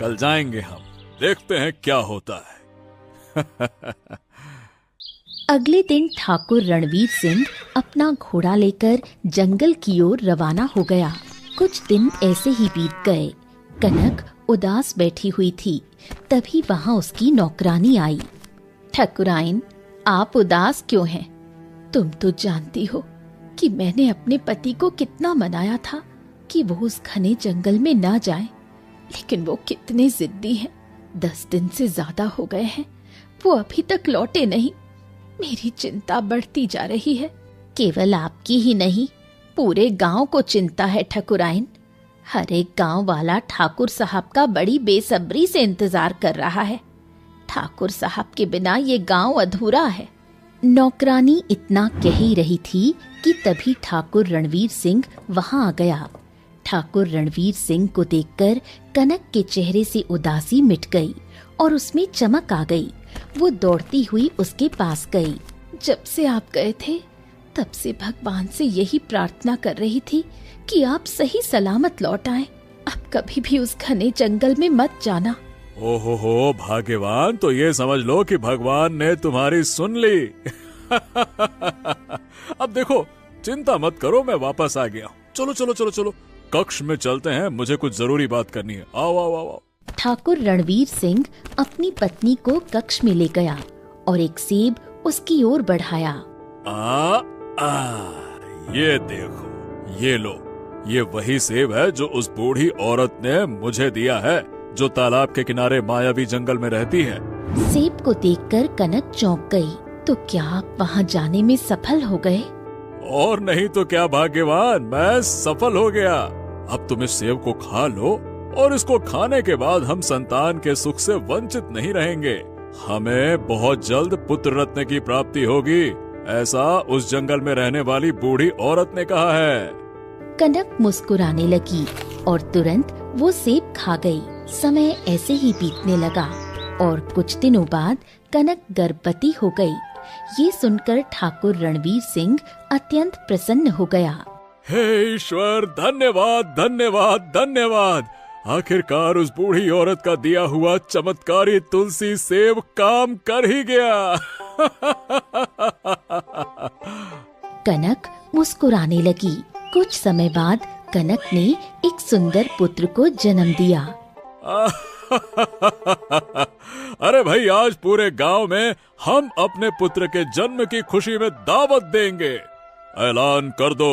[SPEAKER 6] कल जाएंगे हम, देखते हैं क्या होता है।
[SPEAKER 7] अगले दिन ठाकुर रणवीर सिंह अपना घोड़ा लेकर जंगल की ओर रवाना हो गया। कुछ दिन ऐसे ही बीत गए। कनक उदास बैठी हुई थी, तभी वहाँ उसकी नौकरानी आई। ठाकुराइन, आप उदास क्यों हैं? तुम तो जानती हो कि मैंने अपने पति को कितना मनाया था कि वो उस घने जंगल में ना जाए, लेकिन वो कितने जिद्दी हैं। 10 दिन से ज्यादा हो गए हैं, वो अभी तक लौटे नहीं। मेरी चिंता बढ़ती जा रही है। केवल आपकी ही नहीं, पूरे गांव को चिंता है ठाकुराइन। हर एक गांव वाला ठाकुर साहब का बड़ी बेसब्री से इंतजार कर रहा है। ठाकुर साहब के बिना ये गांव अधूरा है। नौकरानी इतना कह ही रही थी कि तभी ठाकुर रणवीर सिंह वहां आ गया। ठाकुर रणवीर सिंह को देखकर कनक के चेहरे से उदासी मिट गई और उसमें चमक आ गई। वो दौड़ती हुई उसके पास गई। जब से आप गए थे, तब से भगवान से यही प्रार्थना कर रही थी कि आप सही सलामत लौट आएं। अब कभी भी उस घने जंगल में मत जाना।
[SPEAKER 6] ओहो भाग्यवान, तो ये समझ लो कि भगवान ने तुम्हारी सुन ली। अब देखो, चिंता मत करो, मैं वापस आ गया हूँ। चलो चलो चलो चलो, कक्ष में चलते हैं, मुझे कुछ जरूरी बात करनी है। आओ आओ आओ।
[SPEAKER 7] ठाकुर रणवीर सिंह अपनी पत्नी को कक्ष में ले गया और एक सेब उसकी ओर बढ़ाया।
[SPEAKER 6] ये देखो, ये लो, ये वही सेब है जो उस बूढ़ी औरत ने मुझे दिया है, जो तालाब के किनारे मायावी जंगल में रहती है।
[SPEAKER 7] सेब को देखकर कनक चौंक गई। तो क्या आप वहाँ जाने में सफल हो गए?
[SPEAKER 6] और नहीं तो क्या भाग्यवान, मैं सफल हो गया। अब तुम इस सेब को खा लो, और इसको खाने के बाद हम संतान के सुख से वंचित नहीं रहेंगे। हमें बहुत जल्द पुत्र रत्न की प्राप्ति होगी, ऐसा उस जंगल में रहने वाली बूढ़ी औरत ने कहा है।
[SPEAKER 7] कनक मुस्कुराने लगी और तुरंत वो सेब खा गई। समय ऐसे ही बीतने लगा और कुछ दिनों बाद कनक गर्भवती हो गई। ये सुनकर ठाकुर रणवीर सिंह अत्यंत प्रसन्न हो गया।
[SPEAKER 6] हे ईश्वर, धन्यवाद धन्यवाद धन्यवाद। आखिरकार उस बूढ़ी औरत का दिया हुआ चमत्कारी तुलसी सेब काम कर ही गया।
[SPEAKER 7] कनक मुस्कुराने लगी। कुछ समय बाद कनक ने एक सुंदर पुत्र को जन्म दिया।
[SPEAKER 6] अरे भाई, आज पूरे गांव में हम अपने पुत्र के जन्म की खुशी में दावत देंगे। ऐलान कर दो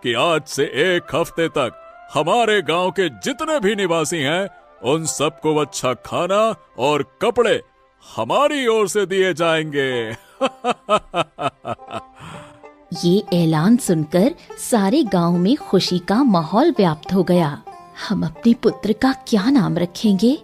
[SPEAKER 6] कि आज से 1 हफ्ते तक हमारे गांव के जितने भी निवासी हैं, उन सबको अच्छा खाना और कपड़े हमारी ओर से दिए जाएंगे।
[SPEAKER 7] ये ऐलान सुनकर सारे गांव में खुशी का माहौल व्याप्त हो गया। हम अपने पुत्र का क्या नाम रखेंगे?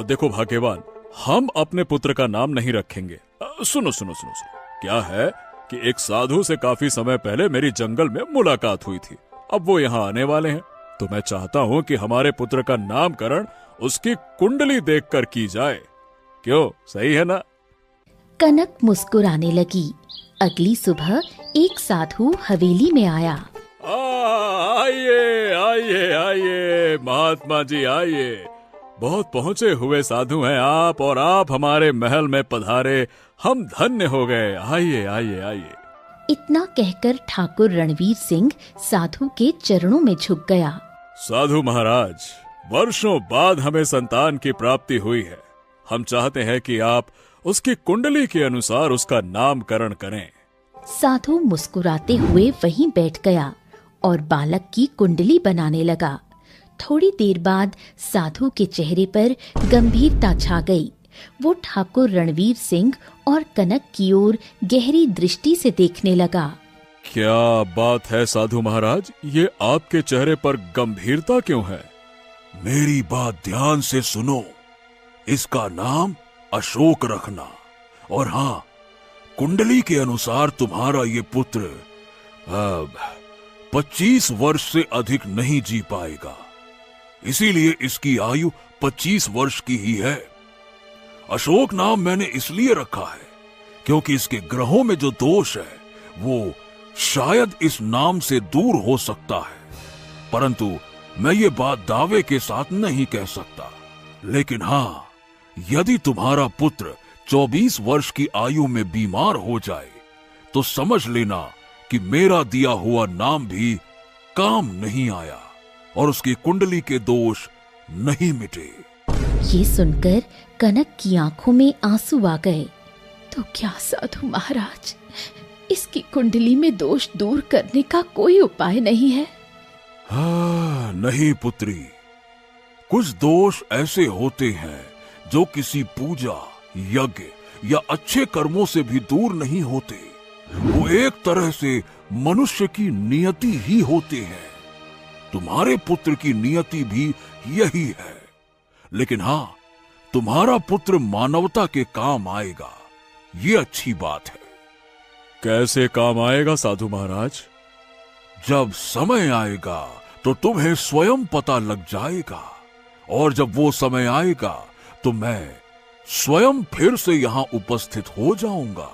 [SPEAKER 6] देखो भाग्यवान, हम अपने पुत्र का नाम नहीं रखेंगे। सुनो सुनो सुनो सुनो, क्या है कि एक साधु से काफी समय पहले मेरी जंगल में मुलाकात हुई थी। अब वो यहाँ आने वाले हैं, तो मैं चाहता हूँ कि हमारे पुत्र का नामकरण उसकी कुंडली देखकर की जाए। क्यों, सही है ना?
[SPEAKER 7] कनक मुस्कुराने लगी। अगली सुबह एक साधु हवेली में आया।
[SPEAKER 6] आइए आइए आइए महात्मा जी, आइए। बहुत पहुँचे हुए साधु हैं आप, और आप हमारे महल में पधारे, हम धन्य हो गए। आइए आइए आइए।
[SPEAKER 7] इतना कहकर ठाकुर रणवीर सिंह साधु के चरणों में झुक गया।
[SPEAKER 6] साधु महाराज, वर्षों बाद हमें संतान की प्राप्ति हुई है। हम चाहते हैं कि आप उसकी कुंडली के अनुसार उसका नामकरण करें।
[SPEAKER 7] साधु मुस्कुराते हुए वहीं बैठ गया और बालक की कुंडली बनाने लगा। थोड़ी देर बाद साधु के चेहरे पर गंभीरता छा गई। वो ठाकुर रणवीर सिंह और कनक की ओर गहरी दृष्टि से देखने लगा।
[SPEAKER 6] क्या बात है साधु महाराज, ये आपके चेहरे पर गंभीरता क्यों है?
[SPEAKER 8] मेरी बात ध्यान से सुनो। इसका नाम अशोक रखना, और हाँ, कुंडली के अनुसार तुम्हारा ये पुत्र अब 25 वर्ष से अधिक नहीं जी पाएगा, इसीलिए इसकी आयु 25 वर्ष की ही है। अशोक नाम मैंने इसलिए रखा है क्योंकि इसके ग्रहों में जो दोष है वो शायद इस नाम से दूर हो सकता है, परंतु मैं ये बात दावे के साथ नहीं कह सकता। लेकिन हाँ, यदि तुम्हारा पुत्र 24 वर्ष की आयु में बीमार हो जाए तो समझ लेना कि मेरा दिया हुआ नाम भी काम नहीं आया और उसकी कुंडली के दोष नहीं मिटे।
[SPEAKER 7] ये सुनकर कनक की आंखों में आंसू आ गए। तो क्या साधु महाराज, इसकी कुंडली में दोष दूर करने का कोई उपाय नहीं है?
[SPEAKER 8] हाँ, नहीं पुत्री, कुछ दोष ऐसे होते हैं जो किसी पूजा, यज्ञ या अच्छे कर्मों से भी दूर नहीं होते। वो एक तरह से मनुष्य की नियति ही होते हैं। तुम्हारे पुत्र की नियति भी यही है। लेकिन हाँ, तुम्हारा पुत्र मानवता के काम आएगा, ये अच्छी बात है।
[SPEAKER 6] कैसे काम आएगा साधु महाराज?
[SPEAKER 8] जब समय आएगा तो तुम्हें स्वयं पता लग जाएगा, और जब वो समय आएगा तो मैं स्वयं फिर से यहाँ उपस्थित हो जाऊंगा।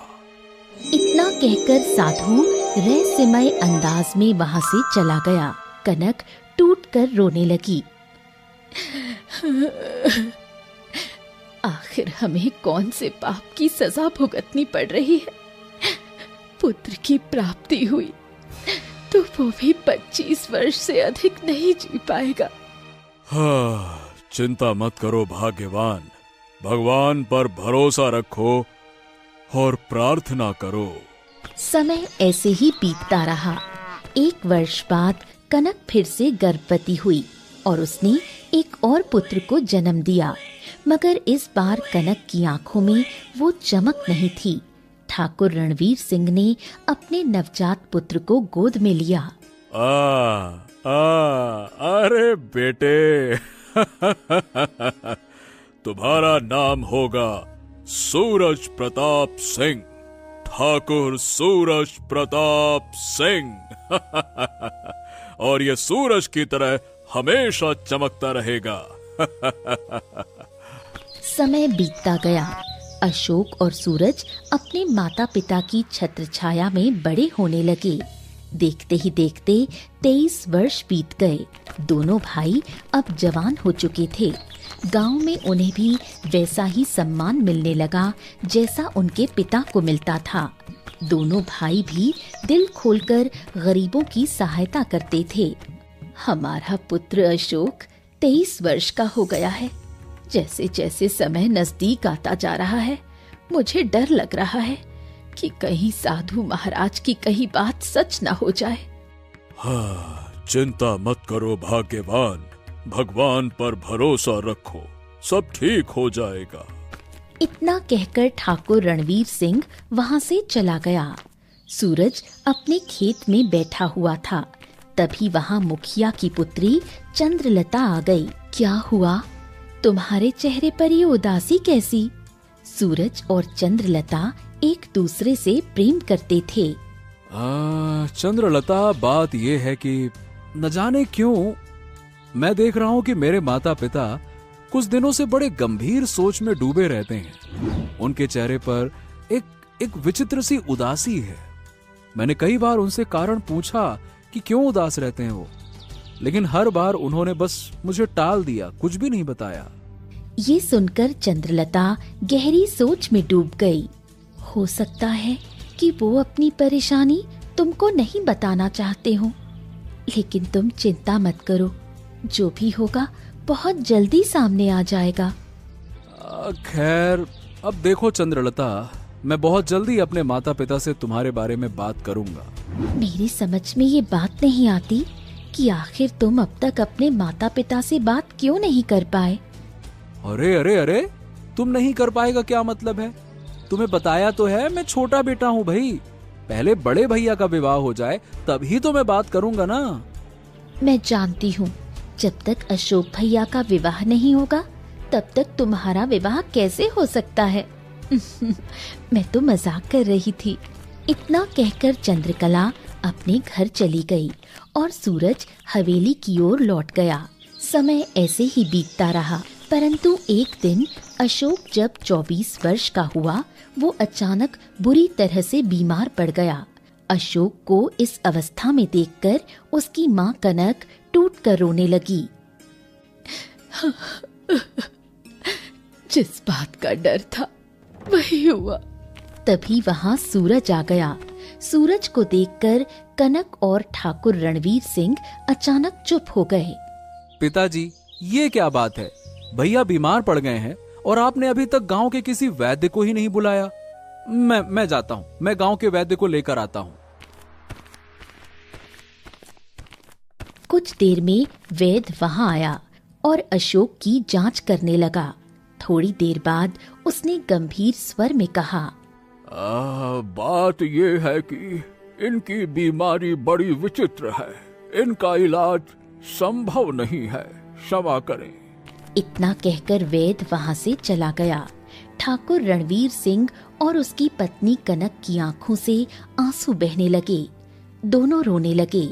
[SPEAKER 7] इतना कहकर साधु रहस्यमय अंदाज में वहां से चला गया। कनक टूटकर रोने लगी। आखिर हमें कौन से पाप की सजा भुगतनी पड़ रही है? पुत्र की प्राप्ति हुई तो वो भी 25 वर्ष से अधिक नहीं जी पाएगा।
[SPEAKER 6] हाँ, चिंता मत करो भाग्यवान, भगवान पर भरोसा रखो और प्रार्थना करो।
[SPEAKER 7] समय ऐसे ही बीतता रहा। 1 वर्ष बाद कनक फिर से गर्भवती हुई और उसने एक और पुत्र को जन्म दिया। मगर इस बार कनक की आंखों में वो चमक नहीं थी। ठाकुर रणवीर सिंह ने अपने नवजात पुत्र को गोद में लिया।
[SPEAKER 6] अरे बेटे, तुम्हारा नाम होगा सूरज प्रताप सिंह, ठाकुर सूरज प्रताप सिंह। और ये सूरज की तरह हमेशा चमकता रहेगा।
[SPEAKER 7] समय बीतता गया। अशोक और सूरज अपने माता पिता की छत्र छाया में बड़े होने लगे। देखते ही देखते 23 वर्ष बीत गए। दोनों भाई अब जवान हो चुके थे। गांव में उन्हें भी वैसा ही सम्मान मिलने लगा जैसा उनके पिता को मिलता था। दोनों भाई भी दिल खोलकर गरीबों की सहायता करते थे। हमारा पुत्र अशोक 23 वर्ष का हो गया है। जैसे जैसे समय नजदीक आता जा रहा है, मुझे डर लग रहा है कि कहीं साधु महाराज की कही बात सच ना हो जाए।
[SPEAKER 6] हाँ, चिंता मत करो भाग्यवान, भगवान पर भरोसा रखो, सब ठीक हो जाएगा।
[SPEAKER 7] इतना कहकर ठाकुर रणवीर सिंह वहां से चला गया। सूरज अपने खेत में बैठा हुआ था। तभी वहां मुखिया की पुत्री चंद्रलता आ गई। क्या हुआ? तुम्हारे चेहरे पर ये उदासी कैसी? सूरज और चंद्रलता एक दूसरे से प्रेम करते थे।
[SPEAKER 2] चंद्रलता, बात ये है कि न जाने क्यों मैं देख रहा हूँ कि मेरे माता पिता कुछ दिनों से बड़े गंभीर सोच में डूबे रहते हैं। उनके चेहरे पर एक विचित्र सी उदासी है। मैंने कई बार उनसे कारण पूछा कि क्यों उदास रहते हैं वो, लेकिन हर बार उन्होंने बस मुझे टाल दिया, कुछ भी नहीं बताया।
[SPEAKER 7] ये सुनकर चंद्रलता गहरी सोच में डूब गई। हो सकता है कि वो अपनी परेशानी तुमको नहीं बताना चाहते हो, लेकिन तुम चिंता मत करो, जो भी होगा बहुत जल्दी सामने आ जाएगा।
[SPEAKER 2] खैर, अब देखो चंद्रलता, मैं बहुत जल्दी अपने माता पिता से तुम्हारे बारे में बात करूंगा।
[SPEAKER 7] मेरी समझ में ये बात नहीं आती कि आखिर तुम अब तक अपने माता पिता से बात क्यों नहीं कर पाए।
[SPEAKER 2] अरे अरे अरे, तुम नहीं कर पाएगा क्या मतलब है? तुम्हें बताया तो है मैं छोटा बेटा हूँ भाई। पहले बड़े भैया का विवाह हो जाए तभी तो मैं बात करूंगा ना।
[SPEAKER 7] मैं जानती हूँ, जब तक अशोक भैया का विवाह नहीं होगा तब तक तुम्हारा विवाह कैसे हो सकता है। मैं तो मजाक कर रही थी। इतना कहकर चंद्रकला अपने घर चली गई और सूरज हवेली की ओर लौट गया। समय ऐसे ही बीतता रहा, परंतु एक दिन अशोक जब 24 वर्ष का हुआ, वो अचानक बुरी तरह से बीमार पड़ गया। अशोक को इस अवस्था में देखकर उसकी माँ कनक टूटकर रोने लगी।
[SPEAKER 1] जिस बात का डर था वही हुआ।
[SPEAKER 7] तभी वहाँ सूरज आ गया। सूरज को देखकर कनक और ठाकुर रणवीर सिंह अचानक चुप हो गए।
[SPEAKER 2] पिताजी, ये क्या बात है? भैया बीमार पड़ गए हैं और आपने अभी तक गांव के किसी वैद्य को ही नहीं बुलाया। मैं जाता हूँ, मैं गांव के वैद्य को लेकर आता हूँ।
[SPEAKER 7] कुछ देर में वैद्य वहां आया और अशोक की जांच करने लगा। थोड़ी देर बाद उसने गंभीर स्वर में कहा,
[SPEAKER 8] बात ये है कि इनकी बीमारी बड़ी विचित्र है, इनका इलाज संभव नहीं है, क्षमा करें।
[SPEAKER 7] इतना कहकर वैद्य वहां से चला गया। ठाकुर रणवीर सिंह और उसकी पत्नी कनक की आंखों से आंसू बहने लगे। दोनों रोने लगे।